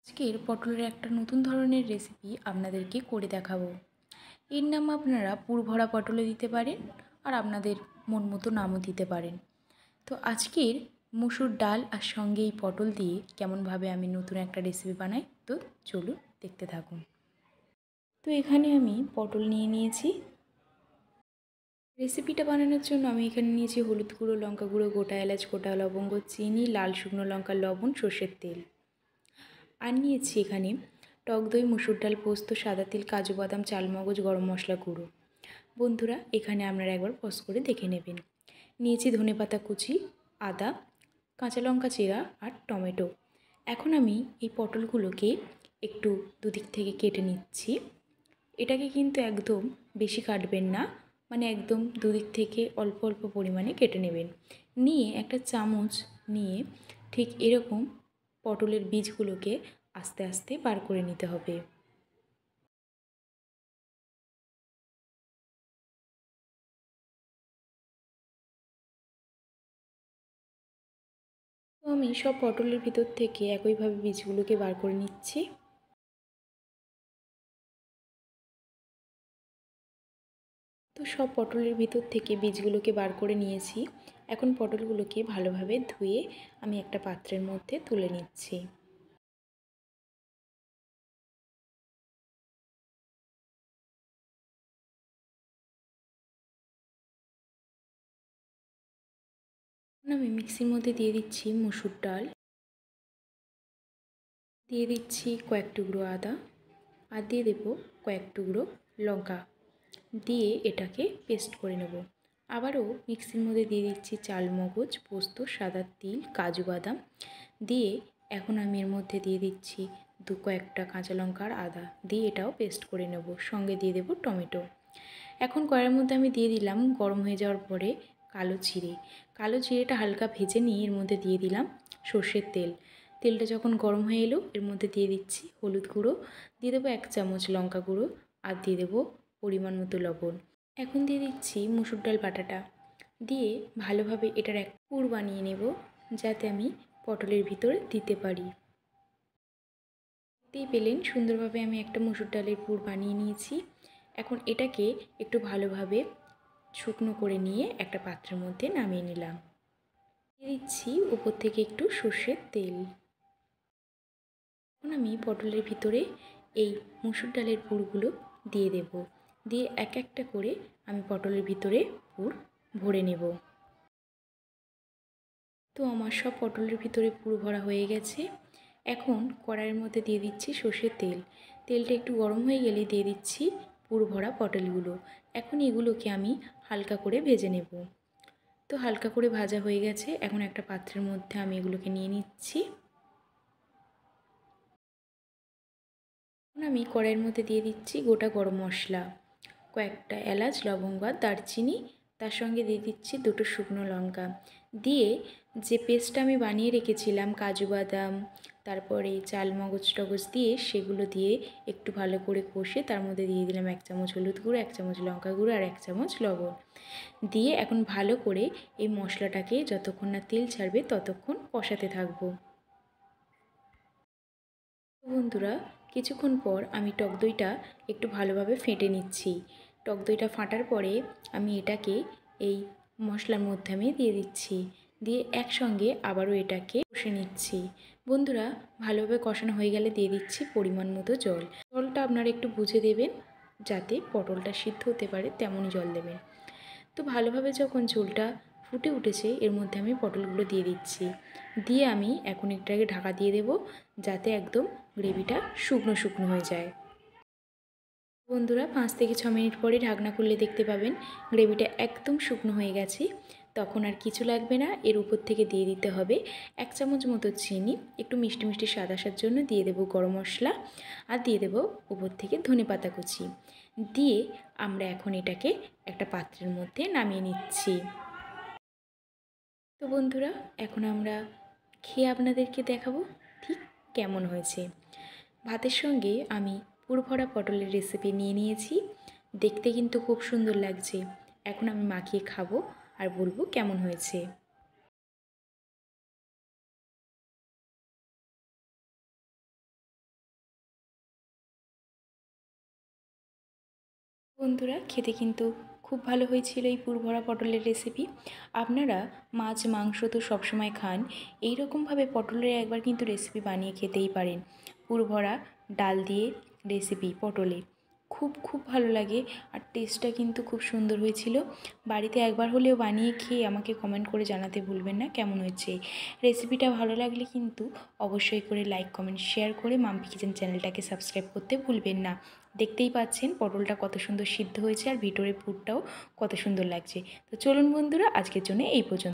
আজকের পটলের একটা নতুন ধরনের রেসিপি আপনাদেরকে করে দেখাবো। এর নাম আপনারা পুরভরা পটলও দিতে পারেন, আর আপনাদের মন মতো নামও দিতে পারেন। তো আজকের মসুর ডাল আর সঙ্গে এই পটল দিয়ে কেমনভাবে আমি নতুন একটা রেসিপি বানাই, তো চলুন দেখতে থাকুন। তো এখানে আমি পটল নিয়ে নিয়েছি। রেসিপিটা বানানোর জন্য আমি এখানে নিয়েছি হলুদ গুঁড়ো, লঙ্কা গুঁড়ো, গোটা এলাচ, গোটা লবঙ্গ, চিনি, লাল শুকনো লঙ্কা, লবণ, সর্ষের তেল। আর নিয়েছি এখানে টক দই, মসুর ডাল, পোস্ত, সাদা তিল, কাজু বাদাম, চালমগজ, গরম মশলা গুঁড়ো। বন্ধুরা, এখানে আপনারা একবার পজ করে দেখে নেবেন। নিয়েছি ধনেপাতা কুচি, আদা, কাঁচা লঙ্কা চিরা আর টমেটো। এখন আমি এই পটলগুলোকে একটু দুদিক থেকে কেটে নিচ্ছি। এটাকে কিন্তু একদম বেশি কাটবেন না, মানে একদম দুদিক থেকে অল্প অল্প পরিমাণে কেটে নেবেন। নিয়ে একটা চামচ নিয়ে ঠিক এরকম পটলের বীজগুলোকে আস্তে আস্তে বার করে নিতে হবে। তো আমি সব পটলের ভিতর থেকে একইভাবে বীজগুলোকে বার করে নিচ্ছি। তো সব পটলের ভিতর থেকে বীজগুলোকে বার করে নিয়েছি। এখন পটলগুলোকে ভালোভাবে ধুয়ে আমি একটা পাত্রের মধ্যে তুলে নিচ্ছি। আমি মিক্সির মধ্যে দিয়ে দিচ্ছি মসুর ডাল, দিয়ে দিচ্ছি কয়েক টুকরো আদা, আর দিয়ে দেবো কয়েক টুকরো লঙ্কা, দিয়ে এটাকে পেস্ট করে নেব। আবারও মিক্সির মধ্যে দিয়ে দিচ্ছি চালমগজ, পোস্ত, সাদা তিল, কাজু বাদাম, দিয়ে এখন আমি এর মধ্যে দিয়ে দিচ্ছি কয়েকটা কাঁচা লঙ্কা আর আদা, দিয়ে এটাও পেস্ট করে নেব। সঙ্গে দিয়ে দেবো টমেটো। এখন কড়াইয়ের মধ্যে আমি দিয়ে দিলাম গরম হয়ে যাওয়ার পরে কালো জিরে। কালো জিরেটা হালকা ভেজে নিয়ে এর মধ্যে দিয়ে দিলাম সর্ষের তেল। তেলটা যখন গরম হয়ে এলো এর মধ্যে দিয়ে দিচ্ছি হলুদ গুঁড়ো, দিয়ে দেবো 1 চামচ লঙ্কা গুঁড়ো, আর দিয়ে দেবো পরিমাণ মতো লবণ। এখন দিয়ে দিচ্ছি মসুর ডাল বাটাটা, দিয়ে ভালোভাবে এটার এক পুর বানিয়ে নেব, যাতে আমি পটলের ভিতরে দিতে পারি। দেখতেই পেলেন সুন্দরভাবে আমি একটা মসুর ডালের পুর বানিয়ে নিয়েছি। এখন এটাকে একটু ভালোভাবে শুকনো করে নিয়ে একটা পাত্রের মধ্যে নামিয়ে নিলাম। দিয়ে দিচ্ছি উপর থেকে একটু সর্ষের তেল। এখন আমি পটলের ভিতরে এই মসুর ডালের পুরগুলো দিয়ে দেব, দিয়ে এক একটা করে আমি পটলের ভিতরে পুর ভরে নেব। তো আমার সব পটলের ভিতরে পুর ভরা হয়ে গেছে। এখন কড়াইয়ের মধ্যে দিয়ে দিচ্ছি সর্ষের তেল। তেলটা একটু গরম হয়ে গেলে দিয়ে দিচ্ছি পুর ভরা পটলগুলো। এখন এগুলোকে আমি হালকা করে ভেজে নেব। তো হালকা করে ভাজা হয়ে গেছে, এখন একটা পাত্রের মধ্যে আমি এগুলোকে নিয়ে নিচ্ছি। এখন আমি কড়াইয়ের মধ্যে দিয়ে দিচ্ছি গোটা গরম মশলা, কয়েকটা এলাচ, লবঙ্গ আর দারচিনি, তার সঙ্গে দিয়ে দিচ্ছি 2টো শুকনো লঙ্কা, দিয়ে যে পেস্টটা আমি বানিয়ে রেখেছিলাম কাজু বাদাম, তারপরে চালমগজ টগজ দিয়ে, সেগুলো দিয়ে একটু ভালো করে কষে তার মধ্যে দিয়ে দিলাম 1 চামচ হলুদ গুঁড়ো, 1 চামচ লঙ্কা গুঁড়ো আর 1 চামচ লবণ, দিয়ে এখন ভালো করে এই মশলাটাকে যতক্ষণ না তেল ছাড়বে ততক্ষণ কষাতে থাকবো। বন্ধুরা, কিছুক্ষণ পর আমি টক দইটা একটু ভালোভাবে ফেটে নিচ্ছি। টক দইটা ফাটার পরে আমি এটাকে এই মশলার মধ্যে আমি দিয়ে দিচ্ছি, দিয়ে একসঙ্গে আবারও এটাকে কষে নিচ্ছি। বন্ধুরা, ভালোভাবে কষানো হয়ে গেলে দিয়ে দিচ্ছি পরিমাণ মতো জল। জলটা আপনারা একটু বুঝে দেবেন, যাতে পটলটা সিদ্ধ হতে পারে তেমনই জল দেবেন। তো ভালোভাবে যখন ঝোলটা ফুটে উঠেছে এর মধ্যে আমি পটলগুলো দিয়ে দিচ্ছি, দিয়ে আমি এখন এটাকে ঢাকা দিয়ে দেব, যাতে একদম গ্রেভিটা শুকনো শুকনো হয়ে যায়। বন্ধুরা, 5 থেকে 6 মিনিট পরে ঢাকনা খুললে দেখতে পাবেন গ্রেভিটা একদম শুকনো হয়ে গেছে। তখন আর কিছু লাগবে না, এর উপর থেকে দিয়ে দিতে হবে 1 চামচ মতো চিনি, একটু মিষ্টি মিষ্টি স্বাদ আসার জন্য দিয়ে দেবো গরম মশলা, আর দিয়ে দেবো উপর থেকে ধনেপাতা কুচি, দিয়ে আমরা এখন এটাকে একটা পাত্রের মধ্যে নামিয়ে নিচ্ছি। তো বন্ধুরা, এখন আমরা খেয়ে আপনাদেরকে দেখাবো ঠিক কেমন হয়েছে। ভাতের সঙ্গে আমি পুরভরা পটলের রেসিপি নিয়ে নিয়েছি, দেখতে কিন্তু খুব সুন্দর লাগছে। এখন আমি মাখিয়ে খাবো আর বলবো কেমন হয়েছে। বন্ধুরা, খেতে কিন্তু খুব ভালো হয়েছিল এই পুরভরা পটলের রেসিপি। আপনারা মাছ মাংস তো সবসময় খান, এই রকমভাবে পটলের একবার কিন্তু রেসিপি বানিয়ে খেতেই পারেন। পুরভরা ডাল দিয়ে রেসিপি পটলের খুব ভালো লাগে, আর টেস্টটা কিন্তু খুব সুন্দর হয়েছিল। বাড়িতে একবার হলেও বানিয়ে খেয়ে আমাকে কমেন্ট করে জানাতে ভুলবেন না কেমন হয়েছে। রেসিপিটা ভালো লাগলে কিন্তু অবশ্যই করে লাইক কমেন্ট শেয়ার করে মাম্পি কিচেন চ্যানেলটাকে সাবস্ক্রাইব করতে ভুলবেন না। দেখতেই পাচ্ছেন পটলটা কত সুন্দর সিদ্ধ হয়েছে, আর ভিতরের পুরটাও কত সুন্দর লাগছে। তো চলুন বন্ধুরা, আজকের জন্য এই পর্যন্ত।